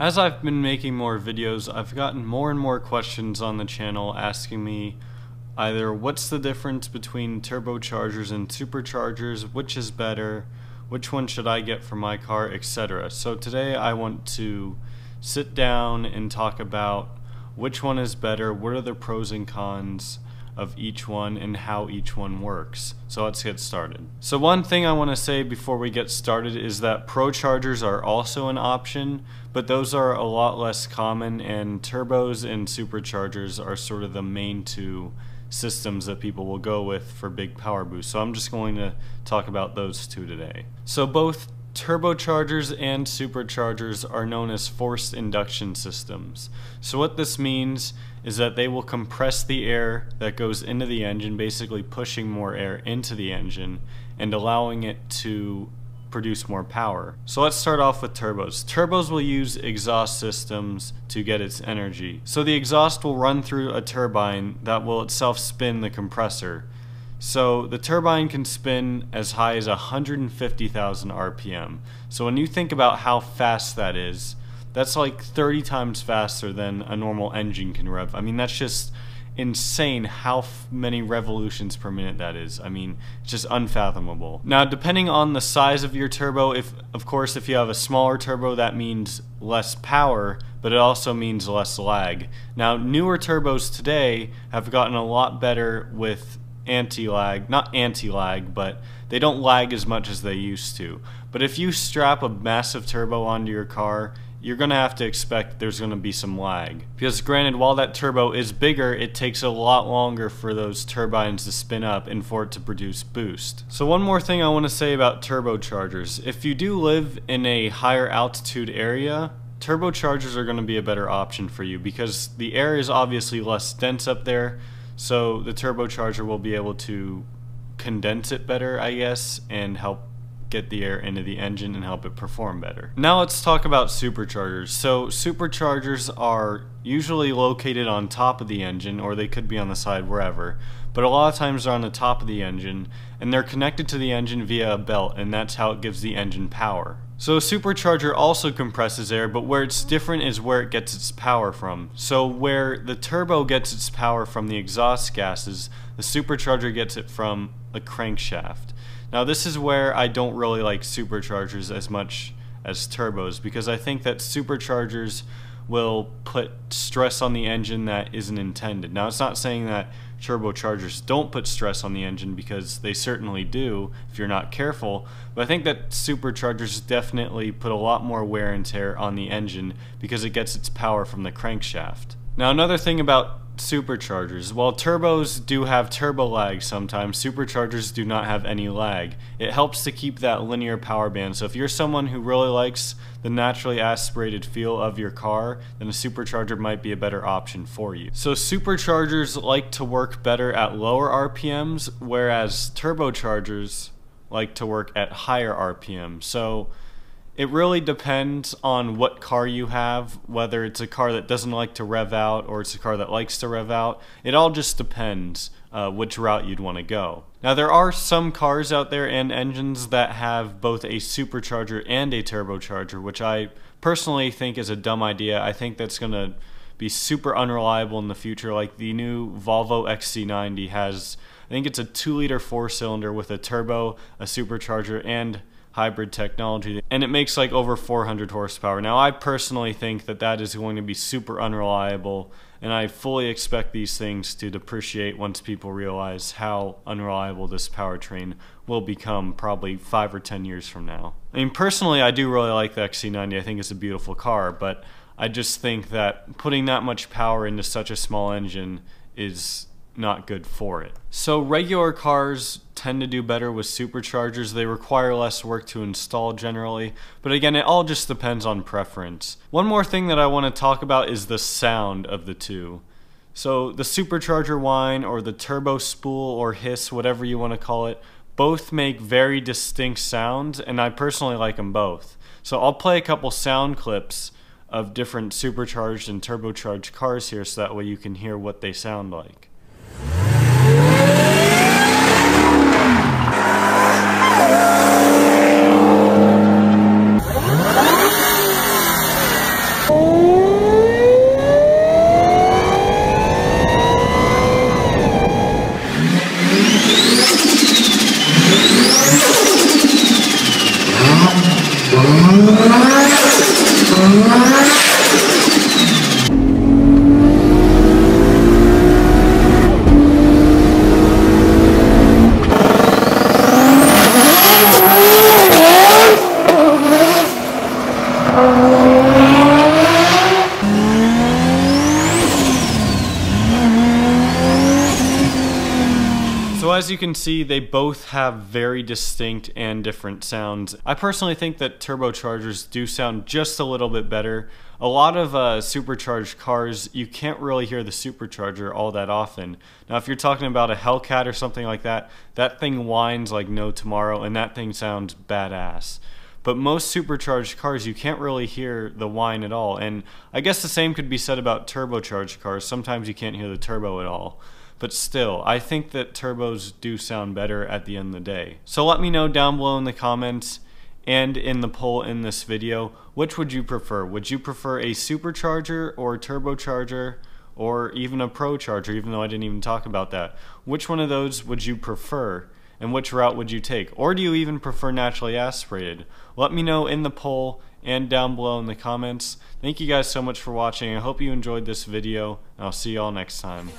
As I've been making more videos, I've gotten more and more questions on the channel asking me either what's the difference between turbochargers and superchargers, which is better, which one should I get for my car, etc. So today I want to sit down and talk about which one is better, what are the pros and cons of each one, and how each one works. So let's get started. So one thing I want to say before we get started is that pro chargers are also an option, but those are a lot less common, and turbos and superchargers are sort of the main two systems that people will go with for big power boosts. So I'm just going to talk about those two today. So both turbochargers and superchargers are known as forced induction systems. So what this means is that they will compress the air that goes into the engine, basically pushing more air into the engine and allowing it to produce more power. So let's start off with turbos. Turbos will use exhaust systems to get its energy. So the exhaust will run through a turbine that will itself spin the compressor. So the turbine can spin as high as 150,000 RPM. So when you think about how fast that is, that's like 30 times faster than a normal engine can rev. I mean, that's just insane how many revolutions per minute that is. I mean, it's just unfathomable. Now, depending on the size of your turbo, of course if you have a smaller turbo, that means less power, but it also means less lag. Now, newer turbos today have gotten a lot better with anti-lag, not anti-lag, but they don't lag as much as they used to. But if you strap a massive turbo onto your car, you're going to have to expect there's going to be some lag. Because granted, while that turbo is bigger, it takes a lot longer for those turbines to spin up and for it to produce boost. So one more thing I want to say about turbochargers. If you do live in a higher altitude area, turbochargers are going to be a better option for you because the air is obviously less dense up there. So the turbocharger will be able to condense it better, I guess, and help get the air into the engine and help it perform better. Now let's talk about superchargers. So superchargers are usually located on top of the engine, or they could be on the side, wherever, but a lot of times they're on the top of the engine and they're connected to the engine via a belt, and that's how it gives the engine power. So a supercharger also compresses air, but where it's different is where it gets its power from. So where the turbo gets its power from the exhaust gases, the supercharger gets it from a crankshaft. Now this is where I don't really like superchargers as much as turbos, because I think that superchargers will put stress on the engine that isn't intended. Now it's not saying that turbochargers don't put stress on the engine, because they certainly do if you're not careful, but I think that superchargers definitely put a lot more wear and tear on the engine because it gets its power from the crankshaft. Now another thing about superchargers, while turbos do have turbo lag sometimes, superchargers do not have any lag. It helps to keep that linear power band. So if you're someone who really likes the naturally aspirated feel of your car, then a supercharger might be a better option for you. So superchargers like to work better at lower RPMs, whereas turbochargers like to work at higher RPMs. So it really depends on what car you have, whether it's a car that doesn't like to rev out or it's a car that likes to rev out. It all just depends which route you'd want to go. Now there are some cars out there and engines that have both a supercharger and a turbocharger, which I personally think is a dumb idea. I think that's going to be super unreliable in the future. Like the new Volvo XC90 has, I think it's a 2-liter 4-cylinder with a turbo, a supercharger, and hybrid technology, and it makes like over 400 horsepower. Now I personally think that that is going to be super unreliable, and I fully expect these things to depreciate once people realize how unreliable this powertrain will become probably 5 or 10 years from now. I mean, personally I do really like the XC90. I think it's a beautiful car, but I just think that putting that much power into such a small engine is not good for it. So regular cars tend to do better with superchargers. They require less work to install generally, but again, it all just depends on preference. One more thing that I want to talk about is the sound of the two. So the supercharger whine, or the turbo spool or hiss, whatever you want to call it, both make very distinct sounds, and I personally like them both. So I'll play a couple sound clips of different supercharged and turbocharged cars here, so that way you can hear what they sound like. So as you can see, they both have very distinct and different sounds. I personally think that turbochargers do sound just a little bit better. A lot of supercharged cars, you can't really hear the supercharger all that often. Now if you're talking about a Hellcat or something like that, that thing whines like no tomorrow and that thing sounds badass. But most supercharged cars, you can't really hear the whine at all. And I guess the same could be said about turbocharged cars. Sometimes you can't hear the turbo at all. But still, I think that turbos do sound better at the end of the day. So let me know down below in the comments and in the poll in this video, which would you prefer? Would you prefer a supercharger or a turbocharger or even a procharger, even though I didn't even talk about that? Which one of those would you prefer? And which route would you take? Or do you even prefer naturally aspirated? Let me know in the poll and down below in the comments. Thank you guys so much for watching. I hope you enjoyed this video, and I'll see you all next time.